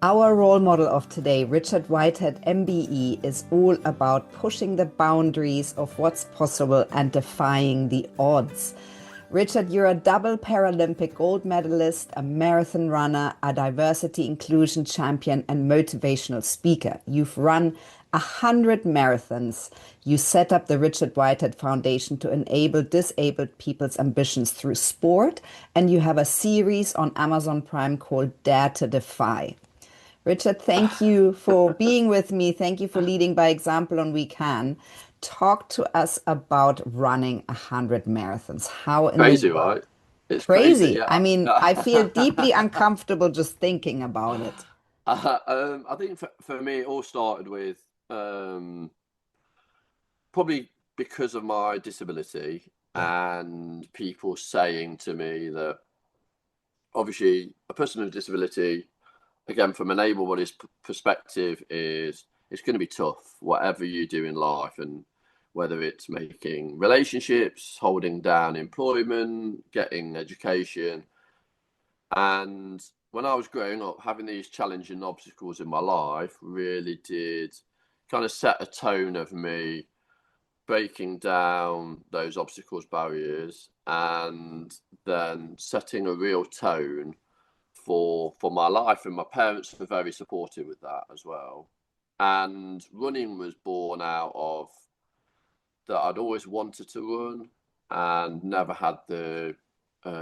Our role model of today, Richard Whitehead MBE, is all about pushing the boundaries of what's possible and defying the odds. Richard, you're a double Paralympic gold medalist, a marathon runner, a diversity inclusion champion, and motivational speaker. You've run 100 marathons. You set up the Richard Whitehead Foundation to enable disabled people's ambitions through sport, and you have a series on Amazon Prime called Dare to Defy. Richard, thank you for being with me. Thank you for leading by example on WeCan. Talk to us about running 100 marathons. How in the Crazy, world? right? It's crazy, Crazy. yeah. I mean, I feel deeply uncomfortable just thinking about it. I think for me, it all started with um, probably because of my disability Yeah. and people saying to me that obviously a person with a disability, again, from an able-bodied perspective, is it's going to be tough, whatever you do in life, and whether it's making relationships, holding down employment, getting education. And when I was growing up, having these challenging obstacles in my life really did kind of set a tone of me breaking down those obstacles, barriers, and then setting a real tone for my life. And my parents were very supportive with that as well. And running was born out of that I'd always wanted to run and never had the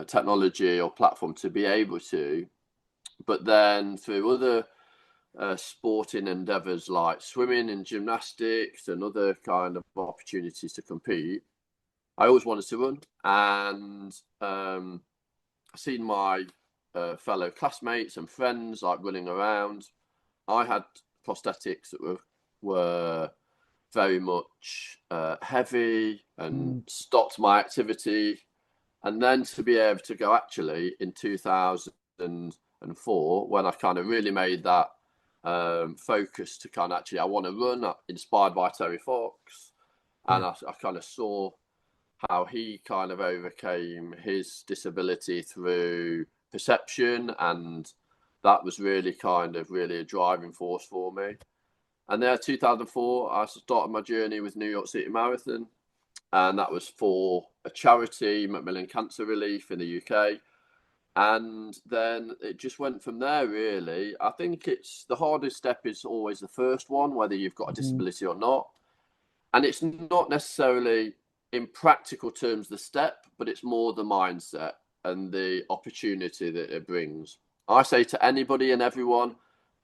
technology or platform to be able to. But then through other sporting endeavours like swimming and gymnastics and other kind of opportunities to compete, I always wanted to run. And I seen my fellow classmates and friends like running around. I had prosthetics that were very much heavy and Mm. stopped my activity. And then to be able to go actually in 2004, when I kind of really made that focus to kind of actually, I want to run, inspired by Terry Fox. Yeah. And I kind of saw how he kind of overcame his disability through perception. And that was really kind of really a driving force for me. And then 2004, I started my journey with New York City Marathon, and that was for a charity, Macmillan Cancer Relief in the UK. And then it just went from there, really. I think it's the hardest step is always the first one, whether you've got a Mm. disability or not. And it's not necessarily in practical terms the step, but it's more the mindset and the opportunity that it brings. I say to anybody and everyone,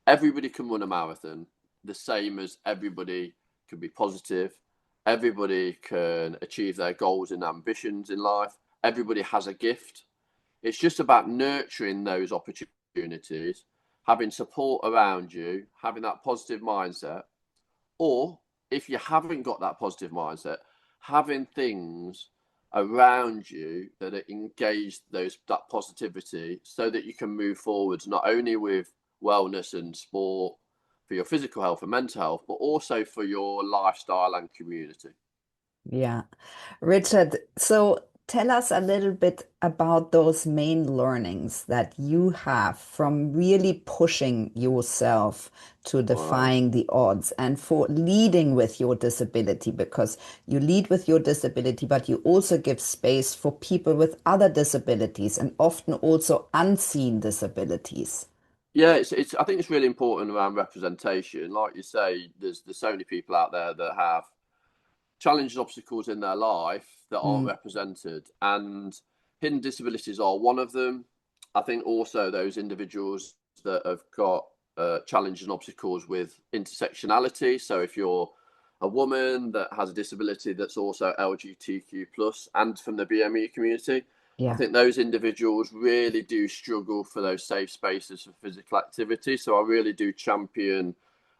everybody can run a marathon, the same as everybody can be positive. Everybody can achieve their goals and ambitions in life. Everybody has a gift. It's just about nurturing those opportunities, having support around you, having that positive mindset. Or if you haven't got that positive mindset, having things around you that engage that positivity so that you can move forwards not only with wellness and sport for your physical health and mental health, but also for your lifestyle and community. Yeah. Richard, so tell us a little bit about those main learnings that you have from really pushing yourself to Wow. defying the odds and for leading with your disability, because you lead with your disability, but you also give space for people with other disabilities and often also unseen disabilities. Yeah, it's I think it's really important around representation. Like you say, there's so many people out there that have challenges, obstacles in their life that aren't Mm, represented, and hidden disabilities are one of them. I think also those individuals that have got challenges and obstacles with intersectionality. So if you're a woman that has a disability that's also LGBTQ plus and from the BME community, I yeah. think those individuals really do struggle for those safe spaces for physical activity. So I really do champion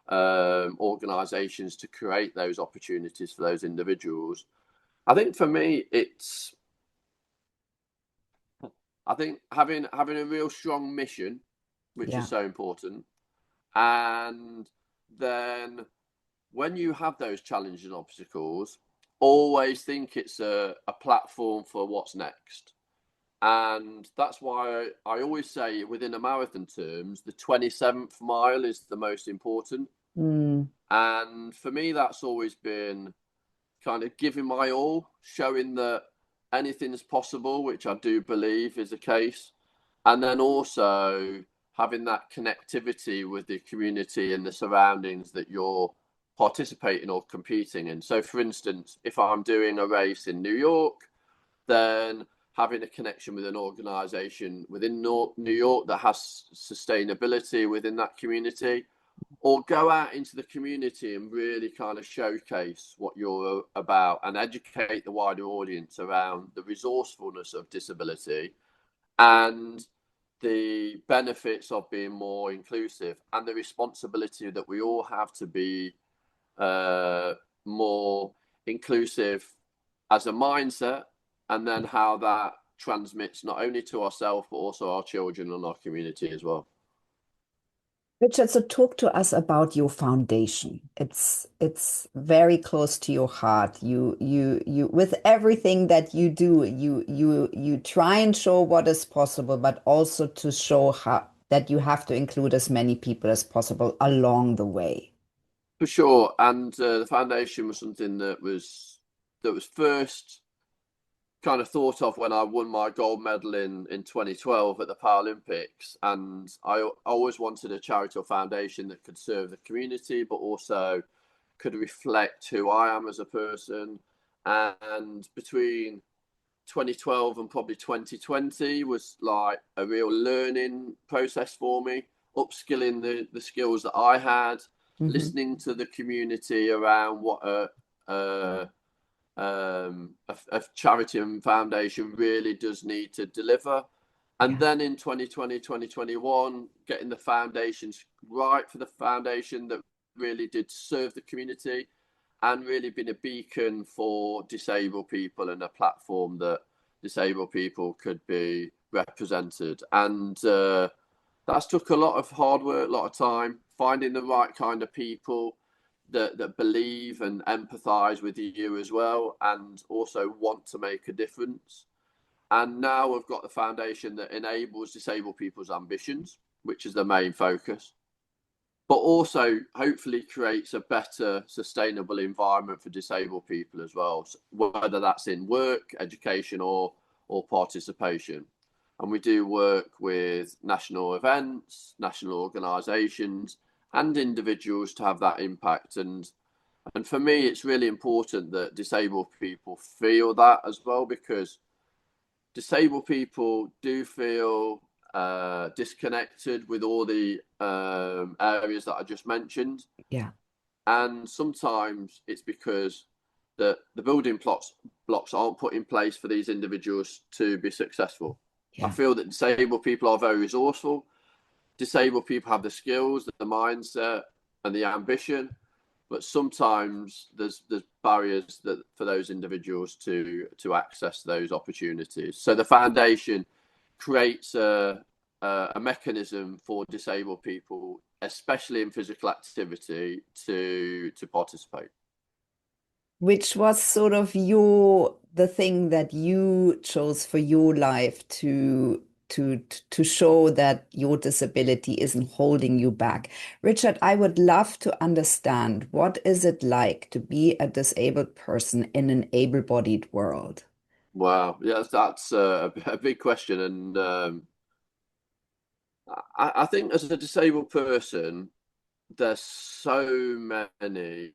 organisations to create those opportunities for those individuals. I think for me, I think having a real strong mission, which is Yeah. so important, and then when you have those challenges and obstacles, always think it's a platform for what's next. And that's why I always say within a marathon terms, the 27th mile is the most important. Mm. And for me, that's always been kind of giving my all, showing that anything's possible, which I do believe is the case. And then also having that connectivity with the community and the surroundings that you're participating or competing in. So, for instance, if I'm doing a race in New York, then having a connection with an organization within New York that has sustainability within that community, or go out into the community and really kind of showcase what you're about and educate the wider audience around the resourcefulness of disability and the benefits of being more inclusive and the responsibility that we all have to be more inclusive as a mindset, and then how that transmits not only to ourselves but also our children and our community as well. Richard, so talk to us about your foundation. It's very close to your heart. You with everything that you do, you try and show what is possible, but also to show how that you have to include as many people as possible along the way. For sure, and the foundation was something that was first kind of thought of when I won my gold medal in 2012 at the Paralympics. And I always wanted a charitable foundation that could serve the community, but also could reflect who I am as a person. And between 2012 and probably 2020 was like a real learning process for me, upskilling the skills that I had, listening to the community around what a charity and foundation really does need to deliver. And then in 2020, 2021, getting the foundations right for the foundation that really did serve the community and really been a beacon for disabled people and a platform that disabled people could be represented. And that's took a lot of hard work, a lot of time, finding the right kind of people that believe and empathize with you as well, and also want to make a difference. And now we've got the foundation that enables disabled people's ambitions, which is the main focus, but also hopefully creates a better sustainable environment for disabled people as well, whether that's in work, education, or participation. And we do work with national events, national organisations, and individuals to have that impact. And for me, it's really important that disabled people feel that as well, because disabled people do feel disconnected with all the areas that I just mentioned. Yeah. And sometimes it's because the building blocks aren't put in place for these individuals to be successful. I feel that disabled people are very resourceful. Disabled people have the skills, the mindset, and the ambition, but sometimes there's barriers that for those individuals to access those opportunities. So the foundation creates a mechanism for disabled people, especially in physical activity, to participate. Which was sort of the thing that you chose for your life to show that your disability isn't holding you back. Richard, I would love to understand, what is it like to be a disabled person in an able-bodied world? Wow, yes, that's a big question, and I think as a disabled person, there's so many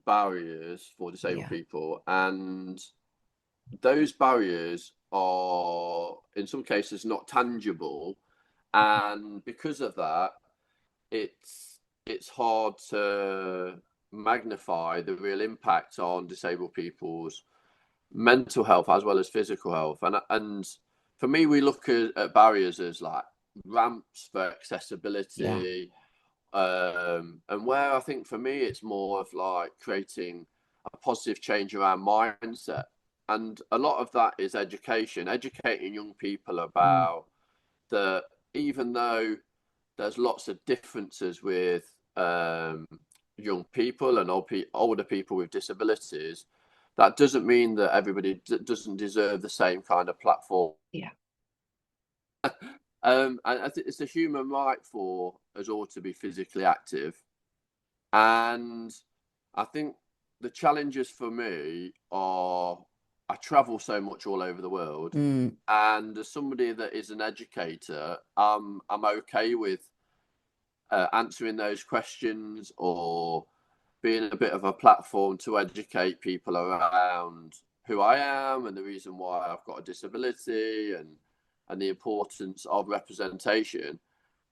barriers for disabled people, and those barriers are in some cases not tangible, and because of that, it's hard to magnify the real impact on disabled people's mental health as well as physical health. And for me, we look at barriers as like ramps for accessibility. And where I think for me, it's more of like creating a positive change around mindset. And a lot of that is education, educating young people about that, even though there's lots of differences with young people and older people with disabilities, that doesn't mean that everybody doesn't deserve the same kind of platform. Yeah. And I think it's a human right for us all to be physically active. And I think the challenges for me are I travel so much all over the world. And as somebody that is an educator, I'm okay with answering those questions or being a bit of a platform to educate people around who I am and the reason why I've got a disability and the importance of representation.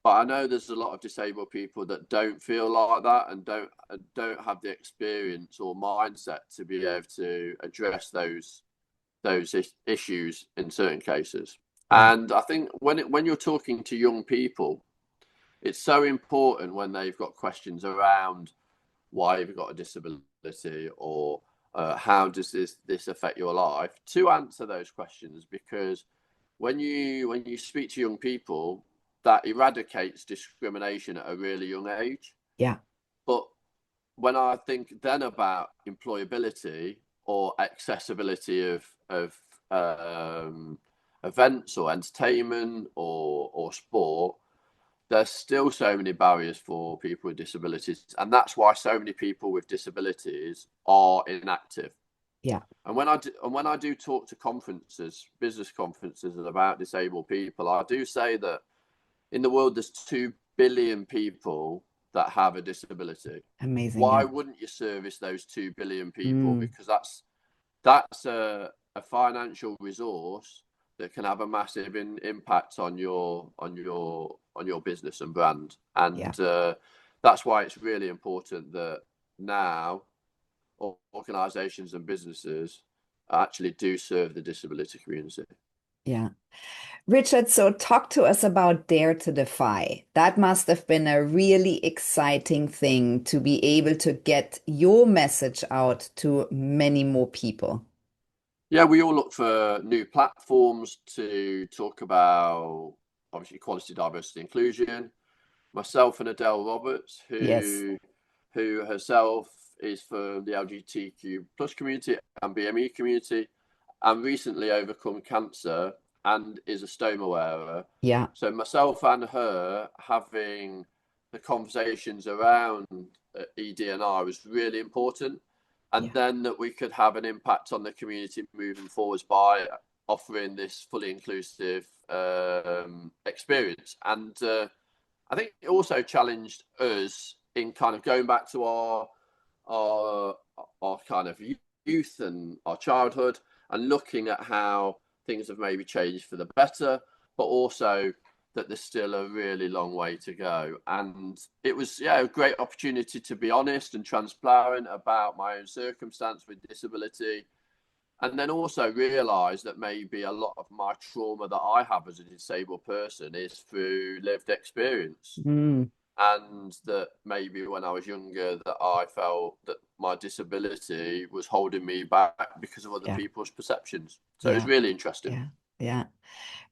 But I know there's a lot of disabled people that don't feel like that and don't have the experience or mindset to be able to address those issues in certain cases. Yeah. And I think when you're talking to young people, it's so important when they've got questions around why you've got a disability or how does this affect your life, to answer those questions, because when you speak to young people, that eradicates discrimination at a really young age. Yeah. But when I think then about employability or accessibility of events or entertainment or sport, there's still so many barriers for people with disabilities, and that's why so many people with disabilities are inactive. Yeah. And when I do talk to conferences, business conferences, about disabled people, I do say that in the world there's 2 billion people that have a disability. Amazing. Why Yeah. wouldn't you service those 2 billion people? Because that's a financial resource that can have a massive impact on your business and brand. And that's why it's really important that now organizations and businesses actually do serve the disability community. Yeah. Richard, so talk to us about Dare to Defy. That must have been a really exciting thing to be able to get your message out to many more people. Yeah, we all look for new platforms to talk about, obviously, equality, diversity, inclusion. Myself and Adele Roberts, Yes. who herself is from the LGBTQ plus community and BME community, and recently overcome cancer and is a stoma wearer. Yeah. So myself and her having the conversations around ED&R was really important. And then that we could have an impact on the community moving forwards by offering this fully inclusive experience. And I think it also challenged us in kind of going back to our kind of youth and our childhood and looking at how things have maybe changed for the better, but also that there's still a really long way to go. And it was a great opportunity to be honest and transparent about my own circumstance with disability, and then also realise that maybe a lot of my trauma that I have as a disabled person is through lived experience. And that maybe when I was younger that I felt that my disability was holding me back because of other people's perceptions. So it was really interesting. Yeah. Yeah.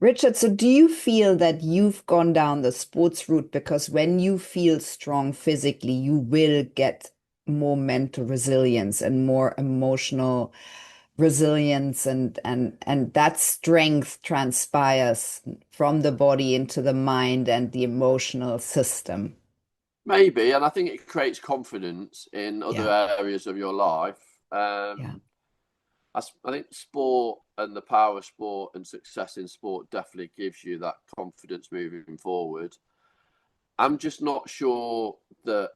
Richard, so do you feel that you've gone down the sports route because when you feel strong physically, you will get more mental resilience and more emotional resilience and that strength transpires from the body into the mind and the emotional system? Maybe, and I think it creates confidence in other Yeah. areas of your life. Yeah. I think sport and the power of sport and success in sport definitely gives you that confidence moving forward. I'm just not sure that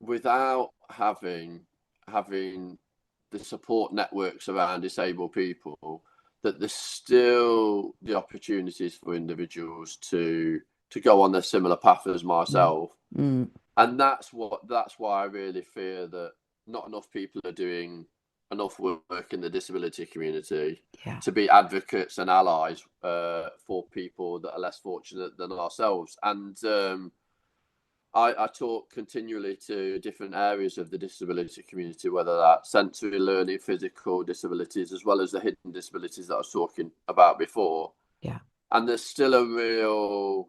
without having the support networks around disabled people, that there's still the opportunities for individuals to go on a similar path as myself. And that's why I really fear that not enough people are doing enough work in the disability community to be advocates and allies for people that are less fortunate than ourselves. And I talk continually to different areas of the disability community, whether that's sensory learning, physical disabilities, as well as the hidden disabilities that I was talking about before. Yeah. And there's still a real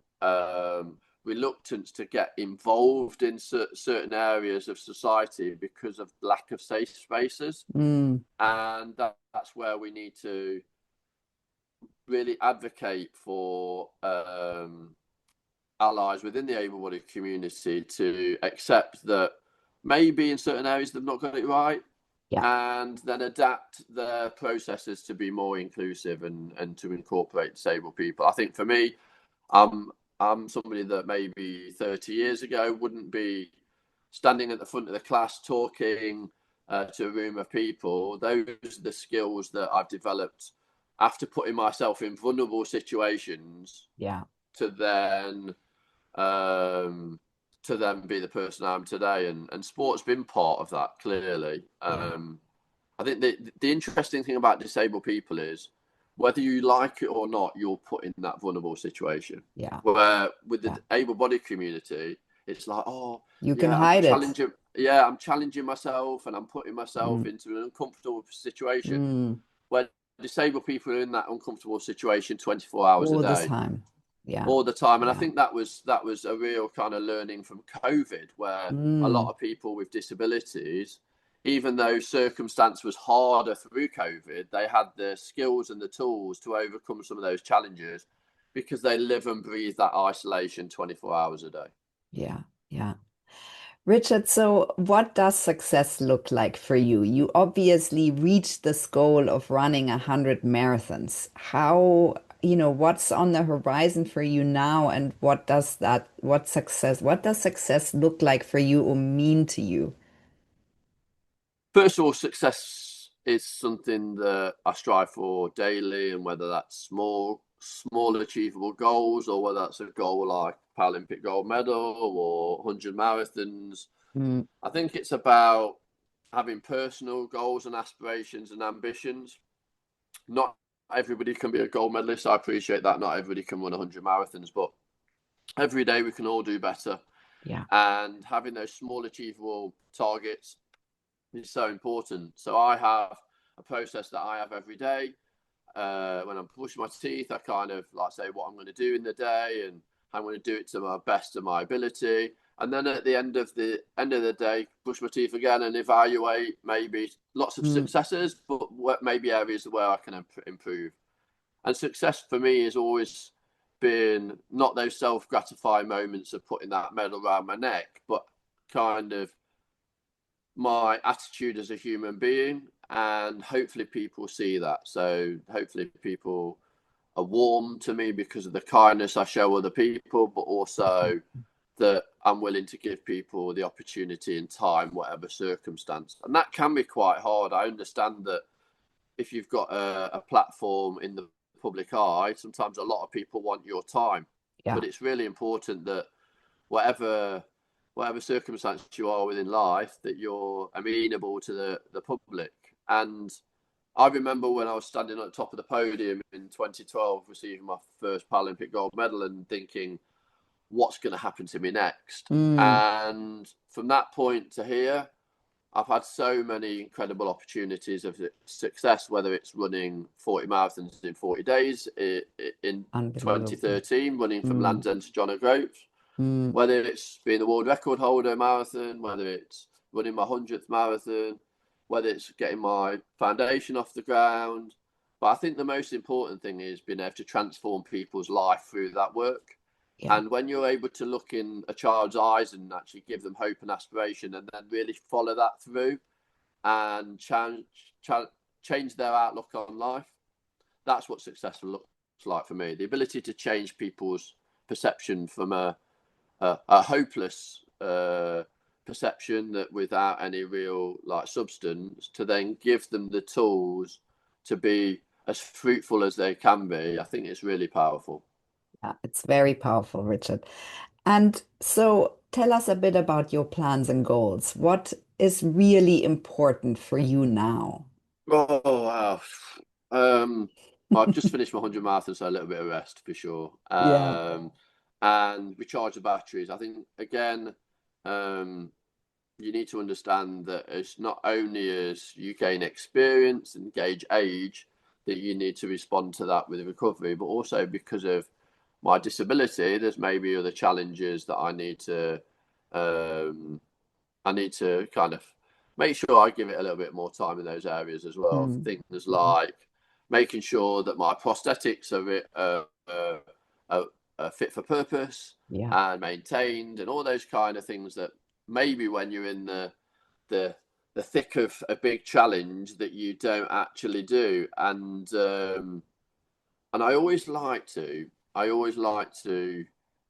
reluctance to get involved in certain areas of society because of lack of safe spaces. And that's where we need to really advocate for allies within the able-bodied community to accept that maybe in certain areas they've not got it right, and then adapt their processes to be more inclusive and to incorporate disabled people. I think for me, I'm somebody that maybe 30 years ago wouldn't be standing at the front of the class talking to a room of people. Those are the skills that I've developed after putting myself in vulnerable situations to then be the person I am today. And sport's been part of that, clearly. I think the interesting thing about disabled people is whether you like it or not, you're put in that vulnerable situation. Where with the able-bodied community, it's like, you can hide it. I'm challenging myself and I'm putting myself into an uncomfortable situation. Where disabled people are in that uncomfortable situation 24 hours a day. All the time. And I think that was a real kind of learning from COVID, where a lot of people with disabilities, even though circumstance was harder through COVID, they had the skills and the tools to overcome some of those challenges because they live and breathe that isolation 24 hours a day. Richard, so what does success look like for you? You obviously reached this goal of running 100 marathons. How, what's on the horizon for you now, and what does success look like for you or mean to you? First of all, success is something that I strive for daily, and whether that's small achievable goals, or whether that's a goal like Paralympic gold medal or 100 marathons. I think it's about having personal goals and aspirations and ambitions. Not everybody can be a gold medalist. I appreciate that. Not everybody can run 100 marathons, but every day we can all do better. And having those small achievable targets is so important. So I have a process that I have every day. When I'm brushing my teeth, I kind of like say what I'm going to do in the day, and I'm going to do it to my best of my ability. And then at the end of the day, brush my teeth again and evaluate maybe lots of successes, but maybe areas where I can improve. And success for me has always been not those self-gratifying moments of putting that medal around my neck, but kind of my attitude as a human being, and hopefully people see that. So hopefully people are warm to me because of the kindness I show other people, but also that I'm willing to give people the opportunity and time, whatever circumstance. And that can be quite hard. I understand that if you've got a platform in the public eye, sometimes a lot of people want your time. But it's really important that whatever circumstance you are within life, that you're amenable to the public. And I remember when I was standing at the top of the podium in 2012, receiving my first Paralympic gold medal, and thinking, what's going to happen to me next? And from that point to here, I've had so many incredible opportunities of success, whether it's running 40 marathons in 40 days in 2013, running from Land's End to John O'Groats, whether it's being the world record holder marathon, whether it's running my 100th marathon, whether it's getting my foundation off the ground. But I think the most important thing is being able to transform people's life through that work. And when you're able to look in a child's eyes and actually give them hope and aspiration, and then really follow that through and change their outlook on life, that's what success looks like for me. The ability to change people's perception from a hopeless perception that without any real substance, to then give them the tools to be as fruitful as they can be. I think it's really powerful. Yeah, it's very powerful, Richard. And so tell us a bit about your plans and goals. What is really important for you now? Oh, wow. I've just finished my 100 marathon, so a little bit of rest for sure. And recharge the batteries. I think, again, you need to understand that it's not only as you gain experience and gauge age that you need to respond to that with recovery, but also because of my disability, there's maybe other challenges that I need to kind of make sure I give it a little bit more time in those areas as well. Mm. Things like making sure that my prosthetics are fit for purpose Yeah. and maintained, and all those kind of things that maybe when you're in the the thick of a big challenge that you don't actually do. And I always like to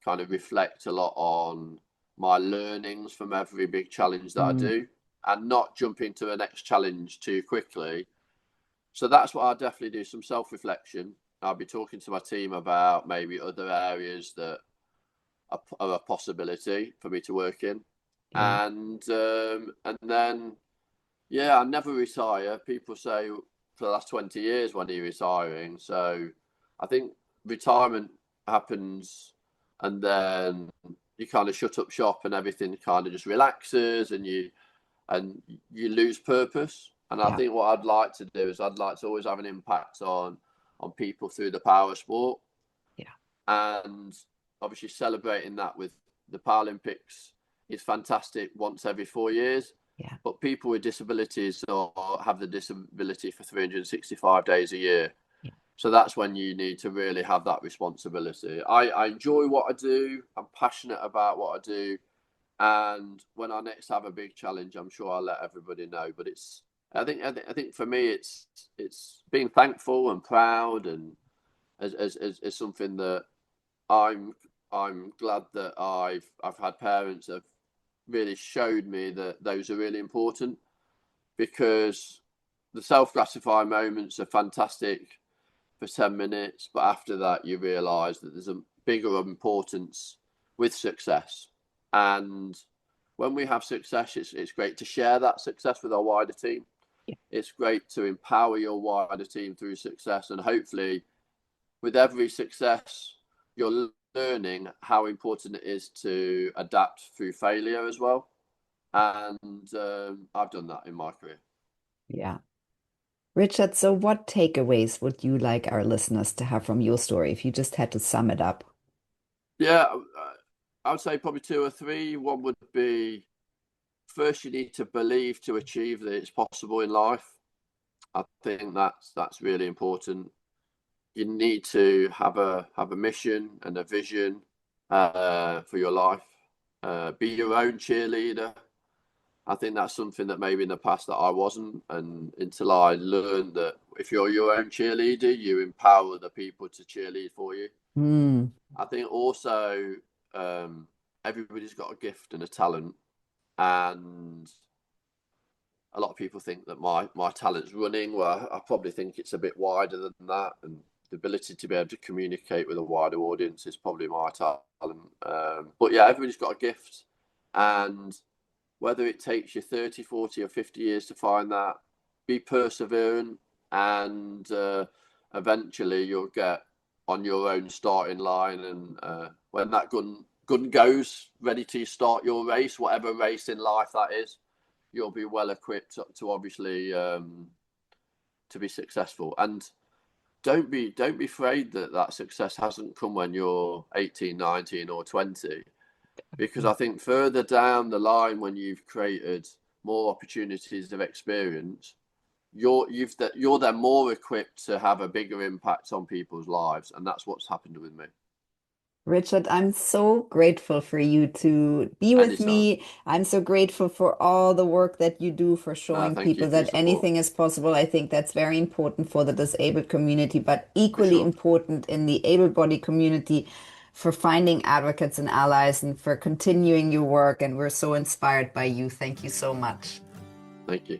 kind of reflect a lot on my learnings from every big challenge that I Mm. do, and not jump into the next challenge too quickly. So that's what I'll definitely do, some self-reflection. I'll be talking to my team about maybe other areas that are a possibility for me to work in. Yeah. And then, yeah, I never retire. People say for the last 20 years, when are you retiring? So I think retirement happens, and then you kind of shut up shop and everything kind of just relaxes, and you lose purpose. And I Yeah. think what I'd like to do is I'd like to always have an impact on people through the power of sport, Yeah. and obviously celebrating that with the Paralympics is fantastic once every 4 years. Yeah. But people with disabilities or have the disability for 365 days a year. Yeah. So that's when you need to really have that responsibility. I enjoy what I do. I'm passionate about what I do. And when I next have a big challenge, I'm sure I'll let everybody know. But I think for me, it's being thankful and proud, and as something that I'm I'm glad that I've had parents that have really showed me that those are really important, because the self-gratifying moments are fantastic for 10 minutes, but after that you realize that there's a bigger importance with success. And when we have success, it's great to share that success with our wider team. Yeah. It's great to empower your wider team through success, and hopefully with every success you're learning how important it is to adapt through failure as well. And I've done that in my career. Yeah. Richard, so what takeaways would you like our listeners to have from your story if you just had to sum it up? Yeah, I would say probably two or three. One would be, first, you need to believe to achieve that it's possible in life. I think that's really important. You need to have a mission and a vision for your life. Be your own cheerleader. I think that's something that maybe in the past that I wasn't, and until I learned that if you're your own cheerleader, you empower the people to cheerlead for you. Mm. I think also everybody's got a gift and a talent, and a lot of people think that my talent's running. Well, I probably think it's a bit wider than that, and the ability to be able to communicate with a wider audience is probably my talent. But yeah, everybody's got a gift, and whether it takes you 30, 40 or 50 years to find that, be perseverant, and eventually you'll get on your own starting line. And when that gun goes, ready to start your race, whatever race in life that is, you'll be well equipped to obviously to be successful. And don't be afraid that success hasn't come when you're 18, 19 or 20, because I think further down the line, when you've created more opportunities of experience, you're then more equipped to have a bigger impact on people's lives, and that's what's happened with me. Richard, I'm so grateful for you to be with Anytime. me. I'm so grateful for all the work that you do for showing Thank you people for your that support, anything is possible. I think that's very important for the disabled community, but for equally sure. important in the able-bodied community for finding advocates and allies and for continuing your work. And we're so inspired by you. Thank you so much. Thank you.